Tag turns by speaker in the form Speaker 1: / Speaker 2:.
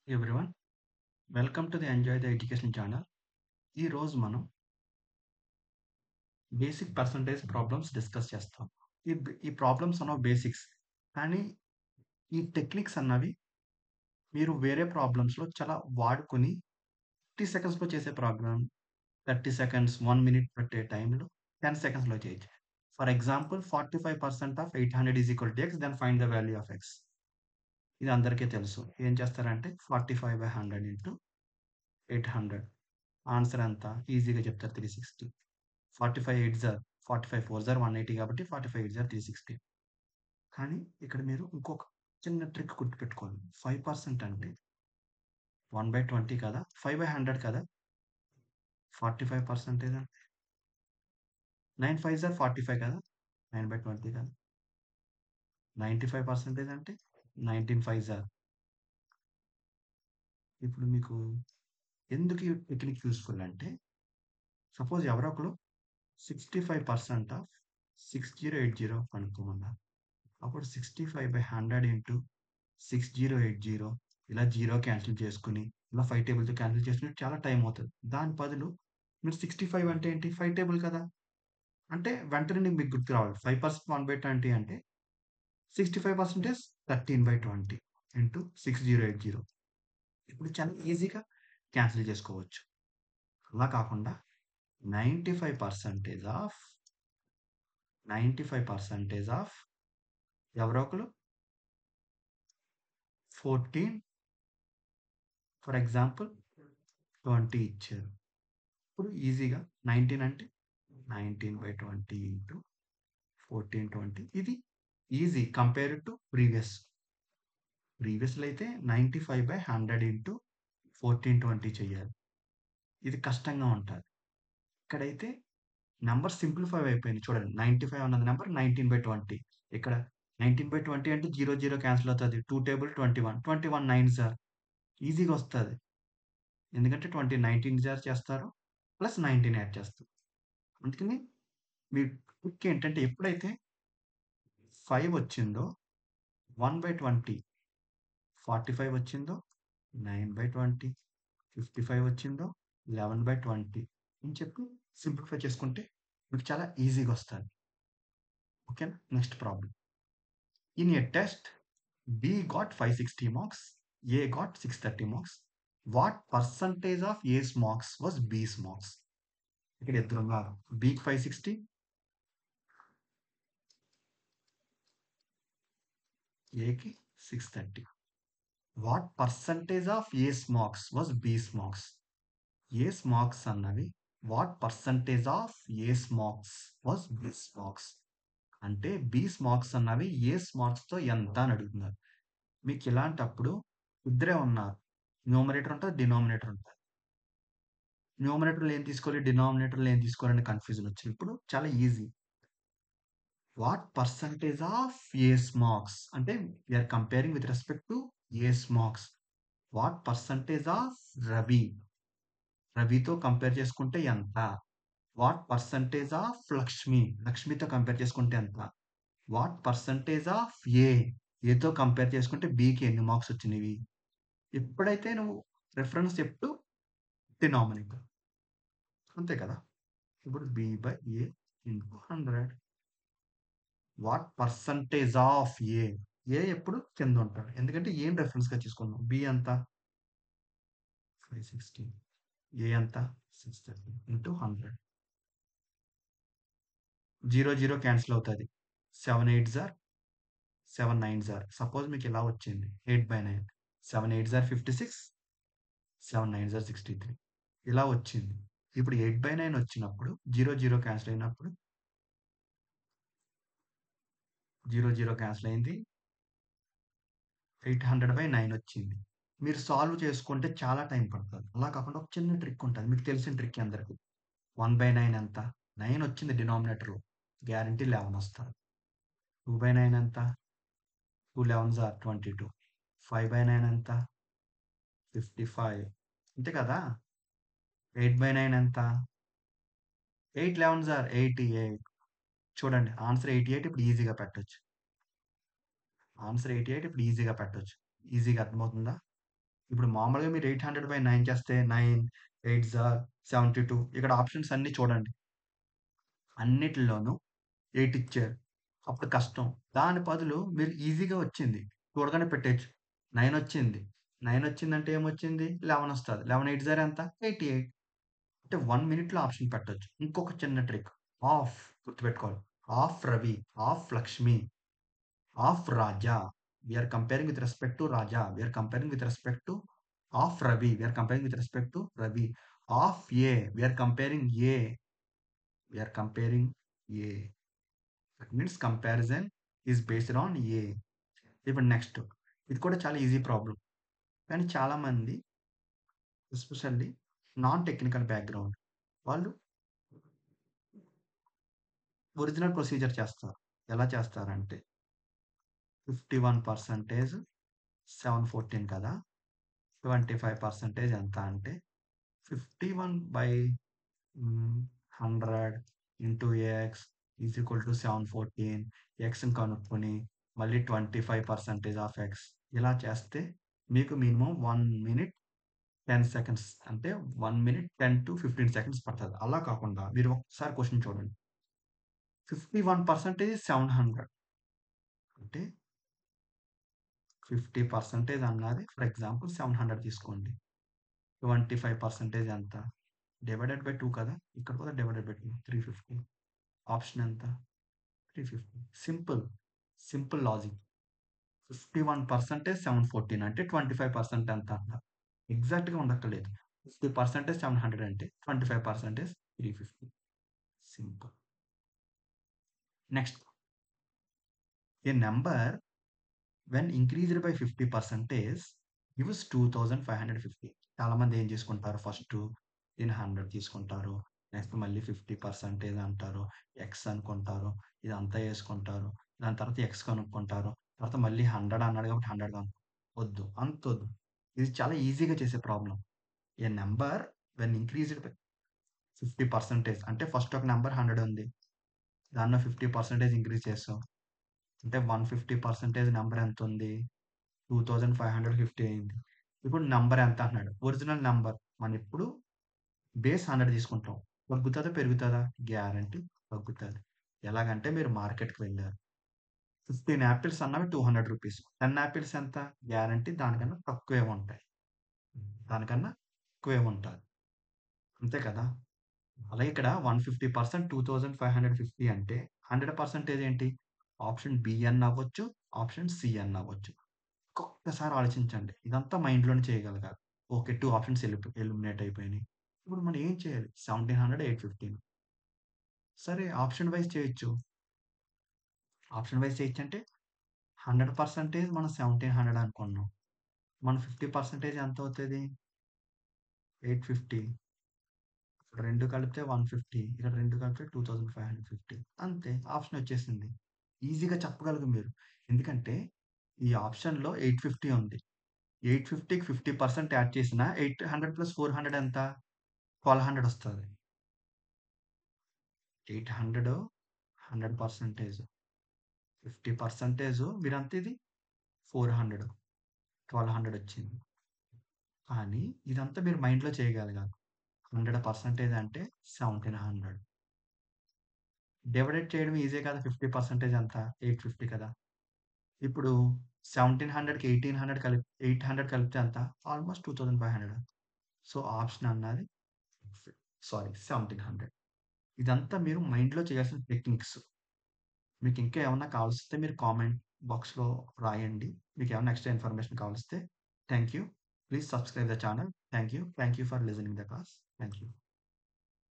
Speaker 1: Everyone welcome to the enjoy the education channel. ఈ రోజు మనం బేసిక్ పర్సంటేజ్ ప్రాబ్లమ్స్ డిస్కస్ చేస్తాం. ఈ ప్రాబ్లమ్స్ అన్నవి బేసిక్స్, కానీ ఈ టెక్నిక్స్ అన్నవి మీరు వేరే ప్రాబ్లమ్స్లో చాలా వాడుకొని 30 సెకండ్స్లో చేసే ప్రాబ్లం 30 సెకండ్స్ 1 మినిట్ పట్టే టైంలో 10 సెకండ్స్లో చేయొచ్చు. For example 45% of 800 is equal to x, then find the value of x. ఇది అందరికీ తెలుసు. ఏం చేస్తారంటే 45/100 ఇంటూ 800. ఆన్సర్ ఎంత ఈజీగా చెప్తారు, 360. 45 ఎయిట్ జార్ 45 ఫోర్ జార్ 180 కాబట్టి 45 ఎయిట్ జార్ 360. కానీ ఇక్కడ మీరు ఇంకొక చిన్న ట్రిక్ గుర్తుపెట్టుకోవాలి. 5% అంటే 1/20 కదా, 5/100 కదా. 45% అంటే 9 5 జార్ 45 కదా, 9/20 కదా. 95% అంటే 19 5 జార్. ఇప్పుడు మీకు ఎందుకు ఈ టెక్నిక్ యూస్ఫుల్ అంటే, సపోజ్ ఎవరో ఒకరు 65% ఆఫ్ 6080 కనుక్కోమన్నారు. అప్పుడు 65/100 ఇంటూ 6080 ఇలా జీరో క్యాన్సిల్ చేసుకుని ఇలా 5 టేబుల్తో క్యాన్సిల్ చేసుకుని చాలా టైం అవుతుంది. దాని బదులు మీరు 65 అంటే ఏంటి, 5 టేబుల్ కదా, అంటే వెంటనే మీకు గుర్తు రావాలి. 5% 1/20 అంటే 65% 13/20 ఇంటూ 6080. ఇప్పుడు చాలా ఈజీగా క్యాన్సిల్ చేసుకోవచ్చు. అలా కాకుండా 95% ఆఫ్ 95% ఆఫ్ ఎవరో ఒకరు 14 ఫర్ ఎగ్జాంపుల్ 20 ఇచ్చారు. ఇప్పుడు ఈజీగా 19 అంటే 19/20 ఇంటూ 1420. ఇది ఈజీ కంపేర్ టు ప్రీవియస్లో అయితే 95/100 ఇంటూ 1420 చేయాలి. ఇది కష్టంగా ఉంటుంది. ఇక్కడైతే నెంబర్ సింప్లిఫై అయిపోయింది. చూడండి, 95 అన్నది నెంబర్ 19/20. ఇక్కడ 19/20 అంటే 0 0 క్యాన్సిల్ అవుతుంది. 2 టేబుల్ 21 21 9 సార్ ఈజీగా వస్తుంది. ఎందుకంటే 20 19 జార్ చేస్తారు ప్లస్ 19 యాడ్ చేస్తారు. అందుకని మీ ట్రిక్ ఏంటంటే, ఎప్పుడైతే 5 వచ్చిందో 1/20, 45 వచ్చిందో 9/20, 55 వచ్చిందో 11/20 అని చెప్పి సింప్లిఫై చేసుకుంటే మీకు చాలా ఈజీగా వస్తుంది. ఓకేనా. Next problem. In a test B got 560 marks, A got 630 marks. What percentage of A's marks was B's marks? ఇక్కడ ఇద్దరు ఉన్నారు. బీకి 560, ఏకి 630. What percentage of A's marks was B's marks? A's marks అన్నవి what percentage of A's marks was B's marks అంటే B's marks అన్నవి ఏస్ మార్క్స్తో ఎంత అని అడుగుతున్నారు. మీకు ఇలాంటప్పుడు ఇద్దరే ఉన్నారు, న్యూమరేటర్ ఉంటుంది, డినామినేటర్ ఉంటుంది. న్యూమరేటర్లో ఏం తీసుకోవాలి, డినామినేటర్లో ఏం తీసుకోవాలని కన్ఫ్యూజన్ వచ్చింది. ఇప్పుడు చాలా easy. What percentage of A's marks అంటే we're comparing with respect to A's marks. What percentage of రవితో కంపేర్ చేసుకుంటే ఎంత. వాట్ పర్సంటేజ్ ఆఫ్ లక్ష్మితో కంపేర్ చేసుకుంటే ఎంత. వాట్ పర్సంటేజ్ ఆఫ్ ఏతో కంపేర్ చేసుకుంటే బికి ఎన్ని మార్క్స్ వచ్చినవి. ఎప్పుడైతే నువ్వు రిఫరెన్స్ చెప్తూ డినామినేటర్, అంతే కదా. ఇప్పుడు B/A into 100. What percentage of A ఎప్పుడు కింద ఉంటాడు, ఎందుకంటే ఏం రెఫరెన్స్గా తీసుకున్నాం. బి ఎంత 560, ఏ ఎంత 630 ఇంటూ 100. 0 0 క్యాన్సిల్ అవుతుంది. 7 8 జార్ 7 9 జార్. సపోజ్ మీకు ఇలా వచ్చింది 8/9. 7 8 జార్ 56, 7 9 జార్ 63 ఇలా వచ్చింది. ఇప్పుడు 8/9 వచ్చినప్పుడు 0 0 క్యాన్సిల్ అయినప్పుడు 0 0 క్యాన్సిల్ అయింది, 800/9 వచ్చింది. మీరు సాల్వ్ చేసుకుంటే చాలా టైం పడుతుంది. అలా కాకుండా ఒక చిన్న ట్రిక్ ఉంటుంది, మీకు తెలిసిన ట్రిక్ అందరికి. 1/9 ఎంత, 9 వచ్చింది డినామినేటర్లో, గ్యారంటీ 11 వస్తుంది. 2/9 ఎంత, 2 11s are 22. 5/9 ఎంత, 55, అంతే కదా. 8/9 ఎంత, 8 11s are 88. చూడండి, ఆన్సర్ 88. ఇప్పుడు ఈజీగా పెట్టొచ్చు. ఆన్సర్ 88 ఇప్పుడు ఈజీగా పెట్టొచ్చు. ఈజీగా అర్థమవుతుందా. ఇప్పుడు మామూలుగా మీరు 800/9 చేస్తే 9, 8 జార్ 72 ఇక్కడ ఆప్షన్స్ అన్నీ చూడండి. అన్నిటిలోనూ 8 ఇచ్చారు. అప్పుడు కష్టం. దాని బదులు మీరు ఈజీగా వచ్చింది. చూడగానే పెట్టేయొచ్చు. 9 వచ్చింది. 9 వచ్చిందంటే ఏమొచ్చింది? 11 వస్తది. 11 8 జార్ ఎంత? 88. అంటే 1 మినిట్‌లో ఆప్షన్ పెట్టొచ్చు. ఇంకొక చిన్న ట్రిక్. ఆఫ్ గుర్తుపెట్టుకోవాలి. Of Ravi, of Lakshmi, of Raja. We are comparing with respect to Raja. We are comparing with respect to of Ravi. We are comparing with respect to Ravi. Of A. We are comparing A. We are comparing A. That means comparison is based on A. ఇప్పుడు next. ఇది కూడా చాలా easy problem. కానీ చాలామంది especially non technical background వాళ్ళు original procedure చేస్తారు. ఎలా చేస్తారంటే 51% 714 కదా! 25% ఎంత అంటే 51/100 into X is equal to 714 ఎక్స్‌ని కనుక్కొని మళ్ళీ 25% ఆఫ్ ఎక్స్ ఇలా చేస్తే మీకు మినిమమ్ 1 మినిట్ 10 సెకండ్స్ అంటే 1 మినిట్ 10-15 సెకండ్స్ పడతది. అలా కాకుండా మీరు ఒకసారి క్వెషన్ చూడండి. 51% 700 అంటే 50% అన్నది ఫర్ ఎగ్జాంపుల్ 700 తీసుకోండి. 25% ఎంత? డివైడెడ్ బై 2 కదా! ఇక్కడ కూడా డివైడెడ్ బై 2 350. ఆప్షన్ ఎంత? 350. సింపుల్. Simple logic. 51% 714 అంటే 25% ఎంత అన్నారు. ఎగ్జాక్ట్‌గా ఉండక్కర్లేదు. 50% 700 అంటే 25% 350. Simple. Next. A number when increased by 50% gives 2550. చాలామంది ఏం చేసుకుంటారు ఫస్ట్ దీన్ని 100 తీసుకుంటారు. నెక్స్ట్ మళ్ళీ 50% అంటారు. ఎక్స్ అనుకుంటారు. ఇదంతా యేసుకుంటారు. దాని తర్వాత ఎక్స్ కనుక్కుంటారు. తర్వాత మళ్ళీ 100 అన్నాడు కాబట్టి 100 వద్దు. అంతొద్దు. ఇది చాలా ఈజీగా చేసే problem. A number when increased by 50% అంటే ఫస్ట్ ఒక నంబర్ 100 ఉంది. దానిలో 50% ఇంక్రీజ్ చేసాం. అంటే 150% నంబర్ ఎంతుంది? 2550 అయింది. ఇప్పుడు నంబర్ ఎంత అంటున్నాడు. ఒరిజినల్ నంబర్ మనమిప్పుడు బేస్ 100 తీసుకుంటాం. తగ్గుతదా? పెరుగుతదా? గ్యారంటీ తగ్గుతది. ఎలాగంటే మీరు మార్కెట్‌కి వెళ్లారు. 15 యాపిల్స్ అన్నవి రూ. 200. 10 యాపిల్స్ ఎంత? గ్యారంటీ దానికన్నా తక్కువే ఉంటాయి. దానికన్నా ఎక్కువే ఉంటది. అంతే కదా! అలాగే ఇక్కడ 150% 2550 అంటే 100% ఏంటి? ఆప్షన్ బి అన్ అవ్వచ్చు. ఆప్షన్ సి అన్ అవ్వచ్చు. ఒక్కసారి ఆలోచించండి. ఇదంతా మైండ్‌లోనే చేయగలగాలి. ఓకే. 2 ఆప్షన్స్ ఎలిమినేట్ అయిపోయినాయి. ఇప్పుడు మనం ఏం చేయాలి? 1700, 815 సరే ఆప్షన్ వైస్ చేయొచ్చు. ఆప్షన్ వైస్ చేయొచ్చంటే 100% మనం 1700 అనుకున్నాం. మన 50% ఎంతవుతది? 850. ఇక్కడ 2 కలిపితే 150. ఇక్కడ 2 కలిపితే 2550. అంతే ఆప్షన్ వచ్చేసింది. ఈజీగా చెప్పగలరు మీరు. ఎందుకంటే ఈ ఆప్షన్‌లో 850 ఉంది. 850కి 50% యాడ్ చేసినా 800 + 400 ఎంత? 1200 వస్తది. 800 100% 50% మీరంతా ఇది 400 1200 వచ్చింది. కానీ ఇదంతా మీరు మైండ్‌లో చేయగలగాలి. 100% అంటే 1700 డివైడెడ్ చేయడం ఈజీయే కదా! 50% ఎంత? 850 కదా! ఇప్పుడు 1700కి 800 కలిపితే ఎంత? ఆల్‌మోస్ట్ 2500 సో, ఆప్షన్ అన్నది సారీ 1700 ఇదంతా మీరు మైండ్‌లో చేయాల్సిన టెక్నిక్స్. మీకింకా ఏమన్నా కావాల్సొస్తే మీరు కామెంట్ బాక్స్‌లో రాయండి. మీకేమన్నా ఎక్స్‌ట్రా ఇన్ఫర్మేషన్ కావాల్సొస్తే thank you. Please subscribe the channel. Thank you. Thank you for listening the class. Thank you.